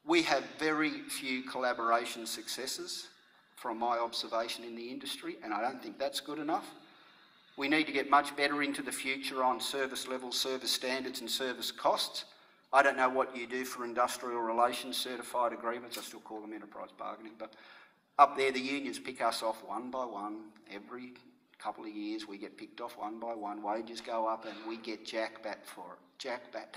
We have very few collaboration successes from my observation in the industry, and I don't think that's good enough. We need to get much better into the future on service levels, service standards and service costs. I don't know what you do for industrial relations certified agreements. I still call them enterprise bargaining, but up there the unions pick us off one by one. Every couple of years we get picked off one by one. Wages go up and we get jackbat for it. Jackbat.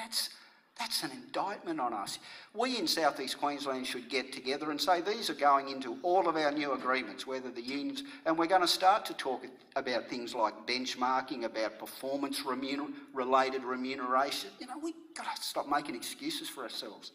That's an indictment on us. We in South East Queensland should get together and say these are going into all of our new agreements, whether the unions, and we're going to start to talk about things like benchmarking, about performance-related remuneration. You know, we've got to stop making excuses for ourselves.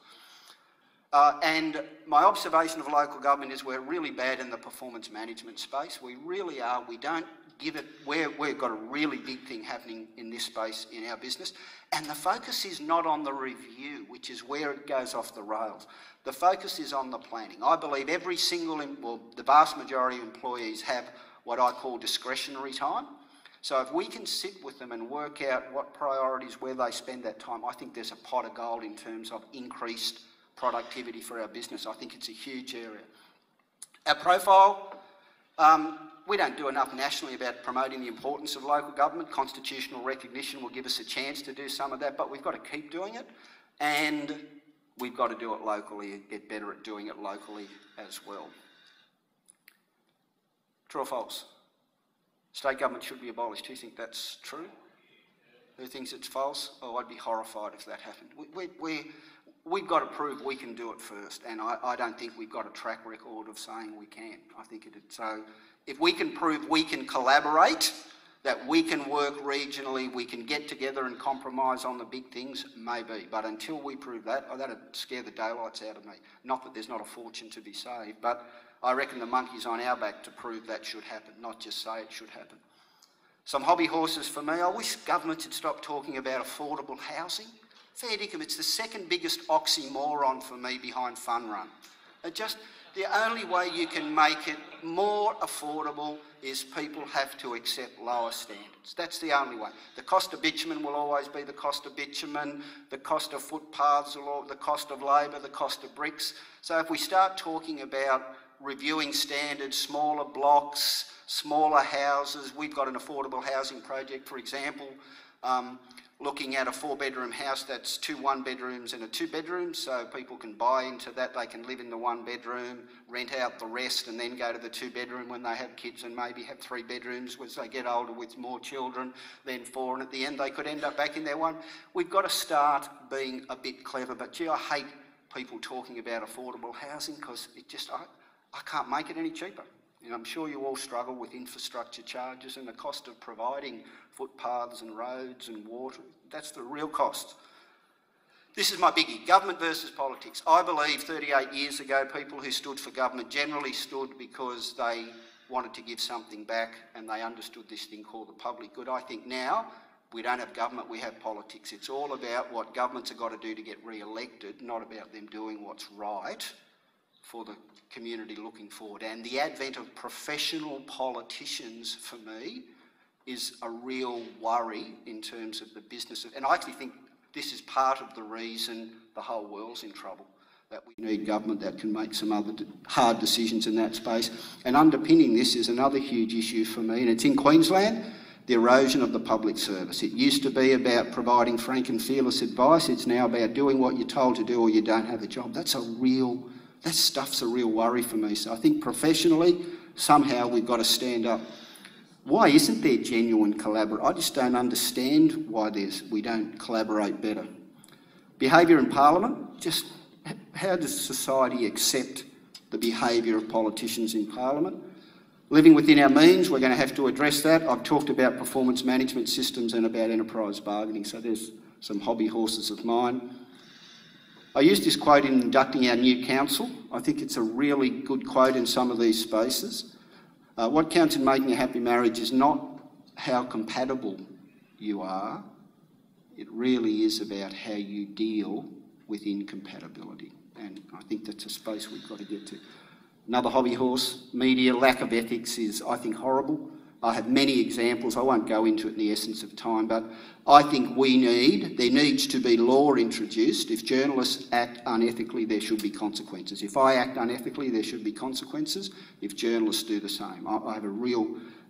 And my observation of local government is we're really bad in the performance management space. We really are. We don't give it, we've got a really big thing happening in this space in our business. And the focus is not on the review, which is where it goes off the rails. The focus is on the planning. I believe every single, well, the vast majority of employees have what I call discretionary time. So if we can sit with them and work out what priorities, where they spend that time, I think there's a pot of gold in terms of increased productivity for our business. I think it's a huge area. Our profile, we don't do enough nationally about promoting the importance of local government. Constitutional recognition will give us a chance to do some of that, but we've got to keep doing it, and we've got to do it locally and get better at doing it locally as well. True or false? State government should be abolished. Do you think that's true? Who thinks it's false? Oh, I'd be horrified if that happened. We've got to prove we can do it first, and I don't think we've got a track record of saying we can. I think so. If we can prove we can collaborate, that we can work regionally, we can get together and compromise on the big things, maybe. But until we prove that, that'd scare the daylights out of me. Not that there's not a fortune to be saved, but I reckon the monkey's on our back to prove that should happen, not just say it should happen. Some hobby horses for me. I wish governments had stopped talking about affordable housing. Fair dinkum, it's the second biggest oxymoron for me behind Fun Run. The only way you can make it more affordable is people have to accept lower standards. That's the only way. The cost of bitumen will always be the cost of bitumen, the cost of footpaths, the cost of labour, the cost of bricks. So if we start talking about reviewing standards, smaller blocks, smaller houses, we've got an affordable housing project, for example, looking at a 4-bedroom house that's 2 1-bedrooms and a 2-bedroom, so people can buy into that. They can live in the 1-bedroom, rent out the rest, and then go to the 2-bedroom when they have kids, and maybe have 3 bedrooms as they get older with more children, then 4, and at the end they could end up back in their 1. We've got to start being a bit clever, but gee, I hate people talking about affordable housing because it just, I can't make it any cheaper. And I'm sure you all struggle with infrastructure charges and the cost of providing footpaths and roads and water. That's the real cost. This is my biggie, government versus politics. I believe 38 years ago, people who stood for government generally stood because they wanted to give something back and they understood this thing called the public good. I think now we don't have government, we have politics. It's all about what governments have got to do to get re-elected, not about them doing what's right for the community looking forward. And the advent of professional politicians, for me, is a real worry in terms of the business. And I actually think this is part of the reason the whole world's in trouble, that we need government that can make some other hard decisions in that space. And underpinning this is another huge issue for me, and it's in Queensland, the erosion of the public service. It used to be about providing frank and fearless advice. It's now about doing what you're told to do or you don't have a job. That stuff's a real worry for me. So I think professionally, somehow we've got to stand up. Why isn't there genuine collaboration? I just don't understand why we don't collaborate better. Behaviour in Parliament, just how does society accept the behaviour of politicians in Parliament? Living within our means, we're going to have to address that. I've talked about performance management systems and about enterprise bargaining, so there's some hobby horses of mine. I used this quote in inducting our new council. I think it's a really good quote in some of these spaces. What counts in making a happy marriage is not how compatible you are. It really is about how you deal with incompatibility. And I think that's a space we've got to get to. Another hobby horse, media, lack of ethics is, I think, horrible. I have many examples. I won't go into it in the essence of time, but I think there needs to be law introduced. If journalists act unethically, there should be consequences. If I act unethically, there should be consequences. If journalists do the same. I have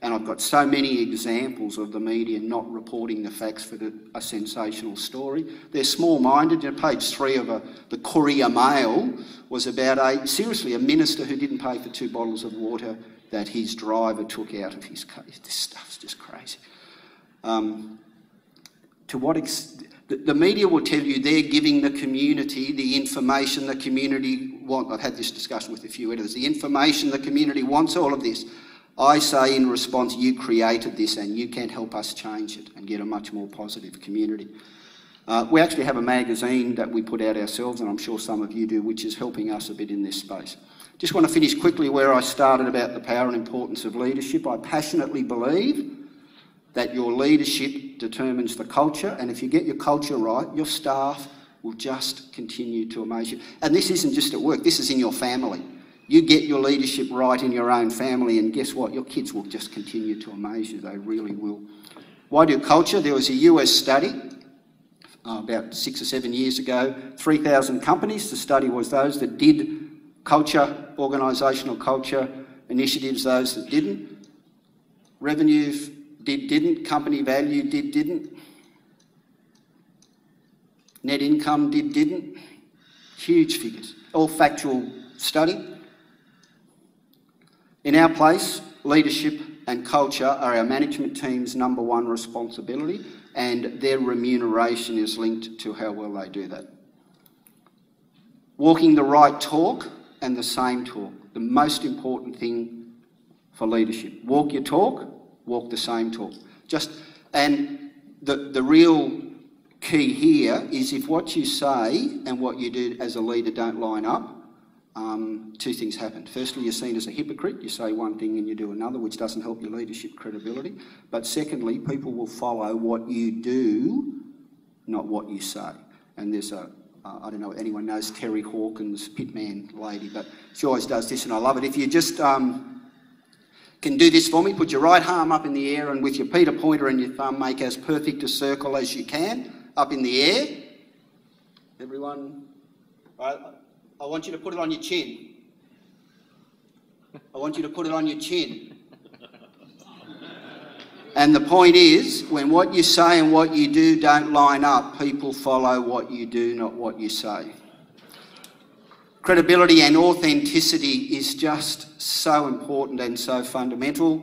and I've got so many examples of the media not reporting the facts for a sensational story. They're small-minded. Page 3 of the Courier Mail was about a minister who didn't pay for 2 bottles of water that his driver took out of his case. This stuff's just crazy. To what extent? The media will tell you they're giving the community the information the community wants. I've had this discussion with a few editors. The information the community wants, all of this. I say in response, you created this and you can help us change it and get a much more positive community. We actually have a magazine that we put out ourselves, and I'm sure some of you do, which is helping us a bit in this space. Just want to finish quickly where I started about the power and importance of leadership. I passionately believe that your leadership determines the culture, and if you get your culture right, your staff will just continue to amaze you. And this isn't just at work, this is in your family. You get your leadership right in your own family, and guess what? Your kids will just continue to amaze you. They really will. Why do culture? There was a US study about 6 or 7 years ago, 3,000 companies. The study was those that did culture, organisational culture initiatives, those that didn't. Revenue didn't. Company value didn't. Net income didn't. Huge figures. All factual study. In our place, leadership and culture are our management team's #1 responsibility, and their remuneration is linked to how well they do that. Walking the right talk and the same talk, the most important thing for leadership. Walk your talk, walk the same talk. And the real key here is if what you say and what you do as a leader don't line up, 2 things happen. Firstly, you're seen as a hypocrite. You say one thing and you do another, which doesn't help your leadership credibility. But secondly, people will follow what you do, not what you say. And there's I don't know if anyone knows Terry Hawkins, Pitman lady, but she always does this and I love it. If you just can do this for me, put your right arm up in the air and with your Peter pointer and your thumb make as perfect a circle as you can up in the air. Everyone, I want you to put it on your chin. I want you to put it on your chin. And the point is, when what you say and what you do don't line up, people follow what you do, not what you say. Credibility and authenticity is just so important and so fundamental.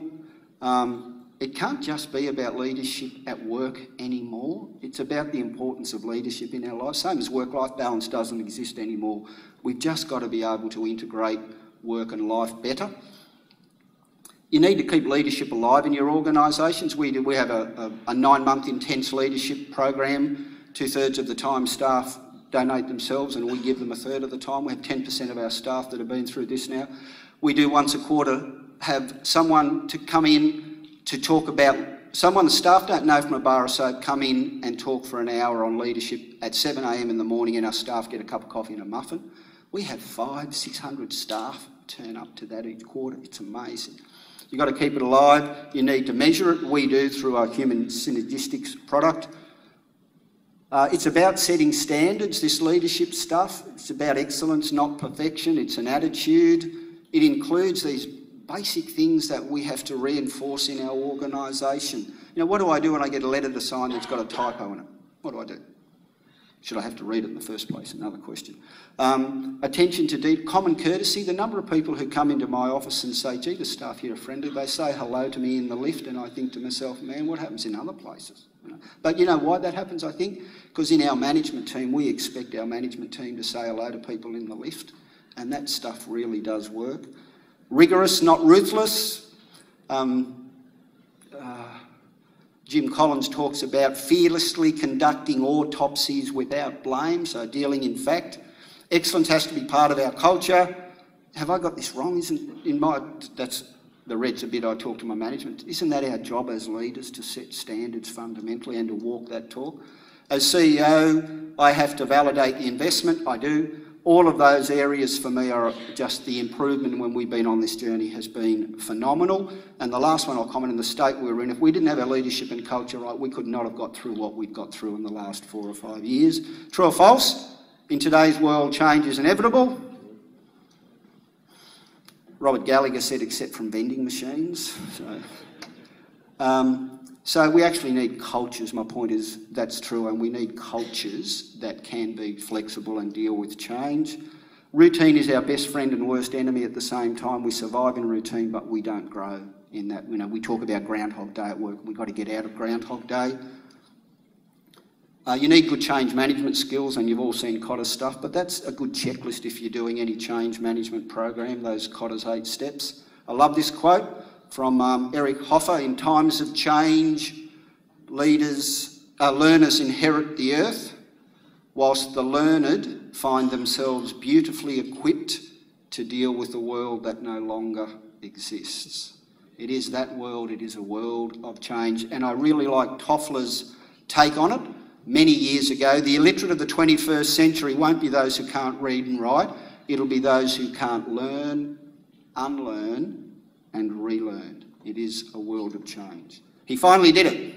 It can't just be about leadership at work anymore. It's about the importance of leadership in our lives. Same as work-life balance doesn't exist anymore. We've just got to be able to integrate work and life better. You need to keep leadership alive in your organisations. We have a 9-month intense leadership program. 2/3 of the time staff donate themselves and we give them 1/3 of the time. We have 10% of our staff that have been through this now. We do once a quarter have someone to come in to talk about, someone the staff don't know from a bar of soap, come in and talk for an hour on leadership at 7 a.m. in the morning and our staff get a cup of coffee and a muffin. We have 500-600 staff turn up to that each quarter. It's amazing. You've got to keep it alive. You need to measure it. We do through our human synergistics product. It's about setting standards, this leadership stuff. It's about excellence, not perfection. It's an attitude. It includes these basic things that we have to reinforce in our organisation. You know, what do I do when I get a letter to sign that's got a typo in it? What do I do? Should I have to read it in the first place? Another question. Attention to common courtesy. The number of people who come into my office and say, gee, the staff here are friendly. They say hello to me in the lift and I think to myself, man, what happens in other places? But you know why that happens, I think? Because in our management team, we expect our management team to say hello to people in the lift, and that stuff really does work. Rigorous, not ruthless. Jim Collins talks about fearlessly conducting autopsies without blame, so dealing in fact. Excellence has to be part of our culture. Have I got this wrong? That's the red's a bit I talk to my management. Isn't that our job as leaders, to set standards fundamentally and to walk that talk? As CEO, I have to validate the investment. I do. all of those areas for me are just the improvement when we've been on this journey has been phenomenal. And the last one I'll comment on the state we were in, if we didn't have our leadership and culture right, we could not have got through what we've got through in the last 4 or 5 years. True or false? In today's world, change is inevitable. Robert Gallagher said, except from vending machines. So we actually need cultures. My point is that's true, and we need cultures that can be flexible and deal with change. Routine is our best friend and worst enemy at the same time. We survive in routine, but we don't grow in that. You know, we talk about Groundhog Day at work. We've got to get out of Groundhog Day. You need good change management skills, and you've all seen Cotter's stuff, but that's a good checklist if you're doing any change management program, those Cotter's 8 steps. I love this quote from Eric Hoffer: in times of change, leaders, learners inherit the earth, whilst the learned find themselves beautifully equipped to deal with a world that no longer exists. It is that world, it is a world of change, and I really like Toffler's take on it. Many years ago, the illiterate of the 21st century won't be those who can't read and write, it'll be those who can't learn, unlearn, and relearn. It is a world of change. He finally did it.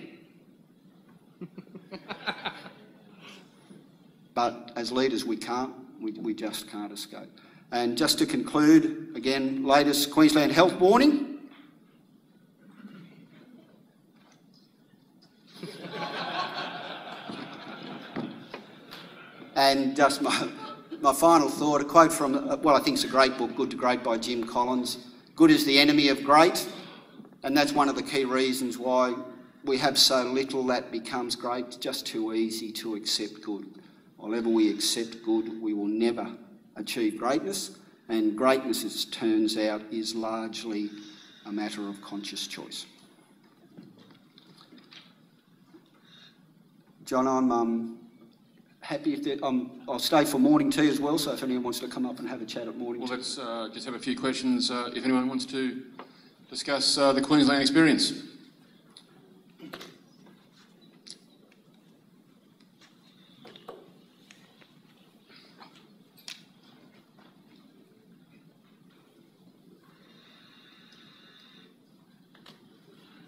But as leaders, we can't. We just can't escape. And just to conclude, again, latest Queensland health warning. And just my final thought, a quote from, well, I think it's a great book, Good to Great by Jim Collins. Good is the enemy of great, and that's one of the key reasons why we have so little that becomes great. It's just too easy to accept good. Whenever we accept good, we will never achieve greatness, and greatness, as it turns out, is largely a matter of conscious choice. John, I'm happy if I'll stay for morning tea as well, so if anyone wants to come up and have a chat at morning tea. Well, let's just have a few questions if anyone wants to discuss the Queensland experience.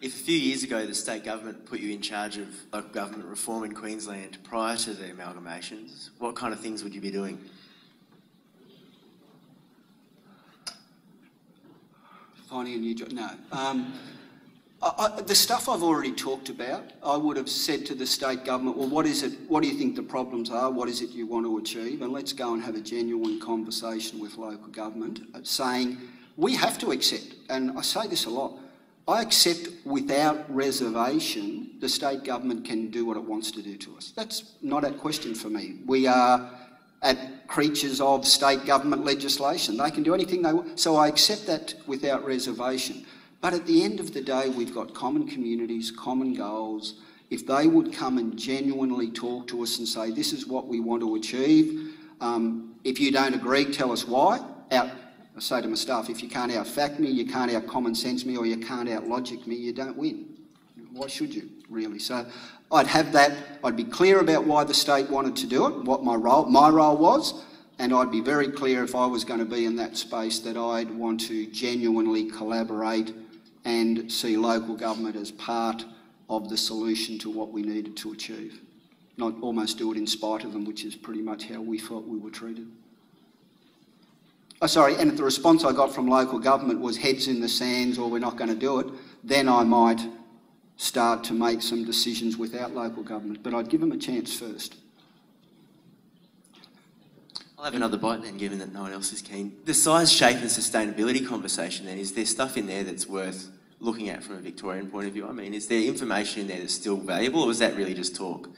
If a few years ago the state government put you in charge of local government reform in Queensland prior to the amalgamations, what kind of things would you be doing? Finding a new job? No. The stuff I've already talked about, I would have said to the state government, well, what is it? What do you think the problems are? What is it you want to achieve? And let's go and have a genuine conversation with local government, saying we have to accept, and I say this a lot, I accept without reservation the state government can do what it wants to do to us. That's not a question for me. We are creatures of state government legislation. They can do anything they want. So I accept that without reservation. But at the end of the day, we've got common communities, common goals. If they would come and genuinely talk to us and say, this is what we want to achieve, if you don't agree, tell us why. I say to my staff, if you can't out-fact me, you can't out-common sense me, or you can't out-logic me, you don't win. Why should you, really? So I'd have that. I'd be clear about why the state wanted to do it, what my role was, and I'd be very clear if I was going to be in that space that I'd want to genuinely collaborate and see local government as part of the solution to what we needed to achieve. Not almost do it in spite of them, which is pretty much how we felt we were treated. And if the response I got from local government was heads in the sands or we're not going to do it, then I might start to make some decisions without local government. But I'd give them a chance first. I'll have another bite then, given that no one else is keen. The size, shape and sustainability conversation then, is there stuff in there that's worth looking at from a Victorian point of view? I mean, is there information in there that's still valuable, or is that really just talk?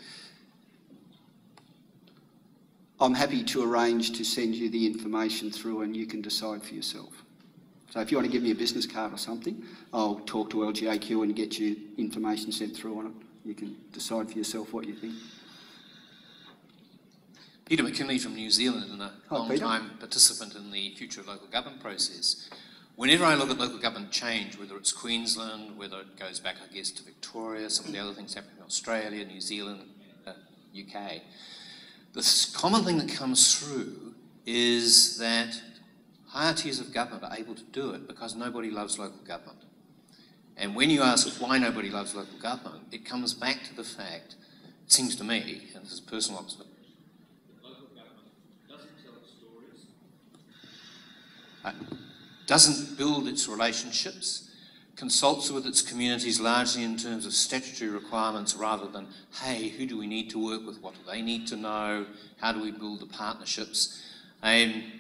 I'm happy to arrange to send you the information through and you can decide for yourself. So if you want to give me a business card or something, I'll talk to LGAQ and get you information sent through on it. You can decide for yourself what you think. Peter McKinley from New Zealand and a long-time participant in the Future of Local Government process. Whenever I look at local government change, whether it's Queensland, whether it goes back, I guess, to Victoria, some of the other things happening in Australia, New Zealand, UK, the common thing that comes through is that higher tiers of government are able to do it because nobody loves local government. And when you ask why nobody loves local government, it comes back to the fact, it seems to me, and this is personal observation, that local government doesn't tell its stories, doesn't build its relationships, consults with its communities largely in terms of statutory requirements rather than, hey, who do we need to work with, what do they need to know, how do we build the partnerships. I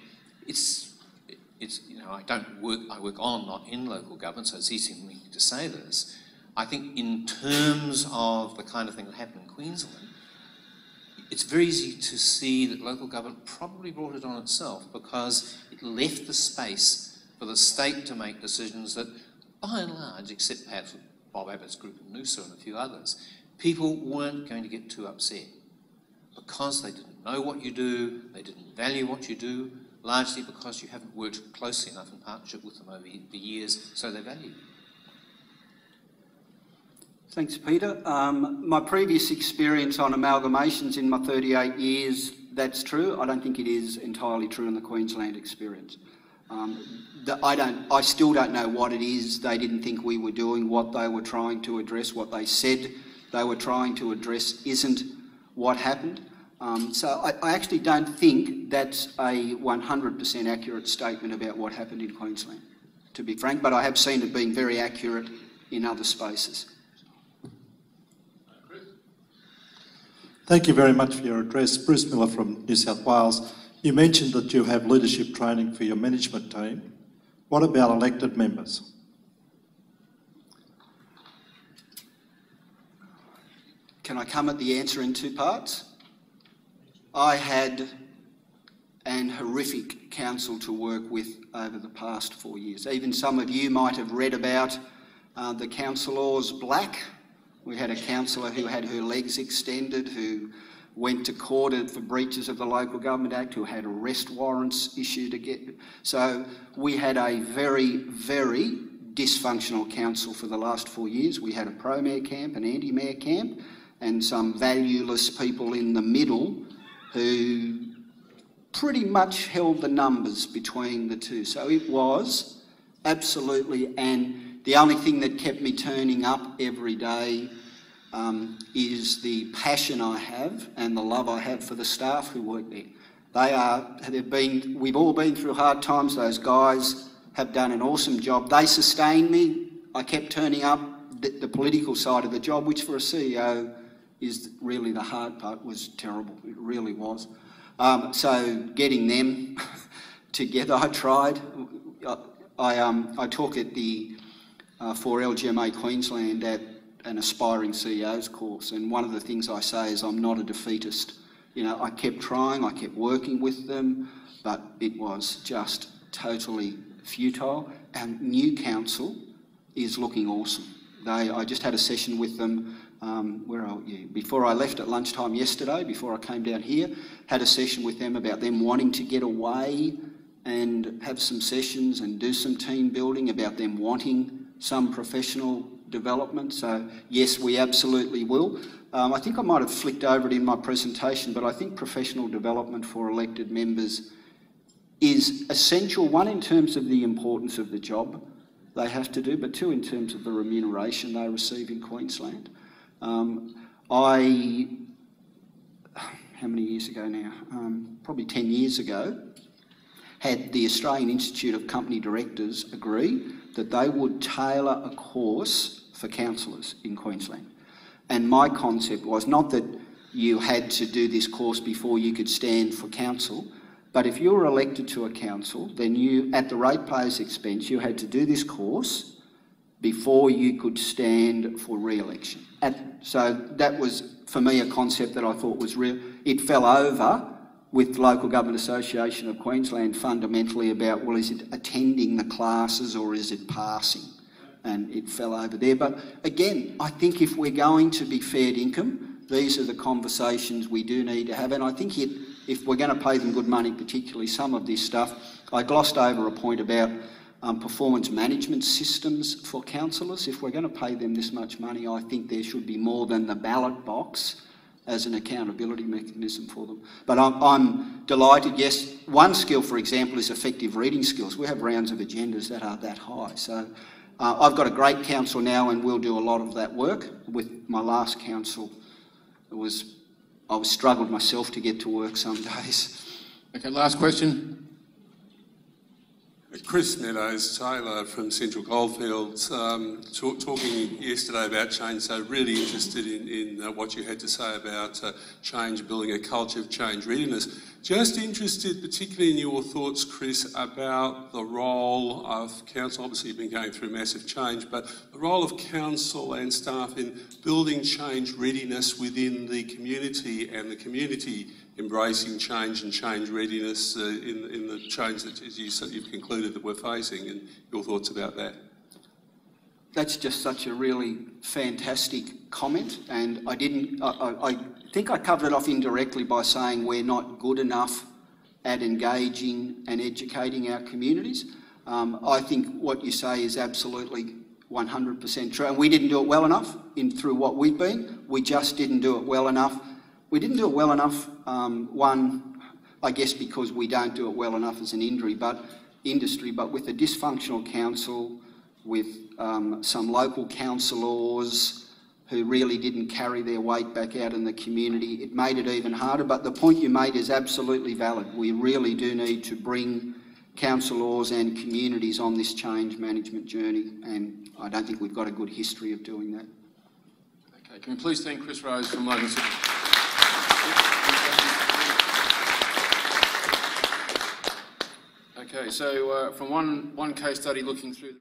work on, not in local government, so it's easy for me to say this. I think in terms of the kind of thing that happened in Queensland, it's very easy to see that local government probably brought it on itself because it left the space for the state to make decisions that, by and large, except perhaps with Bob Abbott's group in Noosa and a few others, people weren't going to get too upset because they didn't know what you do, they didn't value what you do, largely because you haven't worked closely enough in partnership with them over the years, so they value you. Thanks, Peter. My previous experience on amalgamations in my 38 years, that's true. I don't think it is entirely true in the Queensland experience. I still don't know what it is they didn't think we were doing, what they were trying to address, what they said they were trying to address isn't what happened. So I actually don't think that's a 100% accurate statement about what happened in Queensland, to be frank, but I have seen it being very accurate in other spaces. Thank you very much for your address. Bruce Miller from New South Wales. You mentioned that you have leadership training for your management team. What about elected members? Can I come at the answer in two parts? I had an horrific council to work with over the past 4 years. Even some of you might have read about the councillors Black. We had a councillor who had her legs extended, who went to court for breaches of the Local Government Act, who had arrest warrants issued again. So we had a very, very dysfunctional council for the last 4 years. We had a pro-mayor camp, an anti-mayor camp, and some valueless people in the middle who pretty much held the numbers between the two. So it was absolutely, and the only thing that kept me turning up every day is the passion I have and the love I have for the staff who work there. We've all been through hard times. Those guys have done an awesome job. They sustained me. I kept turning up. The political side of the job, which for a CEO is really the hard part, was terrible. It really was. So getting them together, I tried. I talk at the for LGMA Queensland at an aspiring CEO's course, and one of the things I say is I'm not a defeatist. You know, I kept trying, I kept working with them, but it was just totally futile. And new council is looking awesome. I just had a session with them before I left at lunchtime yesterday, before I came down here, had a session with them about them wanting to get away and have some sessions and do some team building, about them wanting some professional development. So yes, we absolutely will. I think I might have flicked over it in my presentation, but I think professional development for elected members is essential, one in terms of the importance of the job they have to do, but two in terms of the remuneration they receive in Queensland. How many years ago now? Probably 10 years ago, had the Australian Institute of Company Directors agree that they would tailor a course for councillors in Queensland. And my concept was not that you had to do this course before you could stand for council, but if you were elected to a council, then you, at the ratepayer's expense, you had to do this course before you could stand for re-election. So that was, for me, a concept that I thought was real. It fell over with Local Government Association of Queensland fundamentally about, well, is it attending the classes or is it passing? And it fell over there. But again, I think if we're going to be fair income, these are the conversations we do need to have. And I think if we're going to pay them good money, particularly some of this stuff, I glossed over a point about performance management systems for councillors. If we're going to pay them this much money, I think there should be more than the ballot box as an accountability mechanism for them. But I'm delighted, yes, one skill, for example, is effective reading skills. We have rounds of agendas that are that high. So I've got a great council now and we'll do a lot of that work. With my last council, I struggled myself to get to work some days. Okay, last question. Chris Meadows Taylor from Central Goldfields, talking yesterday about change, so really interested in what you had to say about change, building a culture of change readiness. Just interested particularly in your thoughts, Chris, about the role of council. Obviously you've been going through massive change, but the role of council and staff in building change readiness within the community and the community embracing change and change readiness in the change that, as you've concluded, that we're facing, and your thoughts about that. That's just such a really fantastic comment, and I think I covered it off indirectly by saying we're not good enough at engaging and educating our communities. I think what you say is absolutely 100% true, and we didn't do it well enough through what we've been. We just didn't do it well enough. We didn't do it well enough, one, I guess because we don't do it well enough as an industry, but with a dysfunctional council, with some local councillors who really didn't carry their weight back out in the community, it made it even harder. But the point you made is absolutely valid. We really do need to bring councillors and communities on this change management journey, and I don't think we've got a good history of doing that. Okay, can we please thank Chris Rose from Logan City? Okay, so from one case study looking through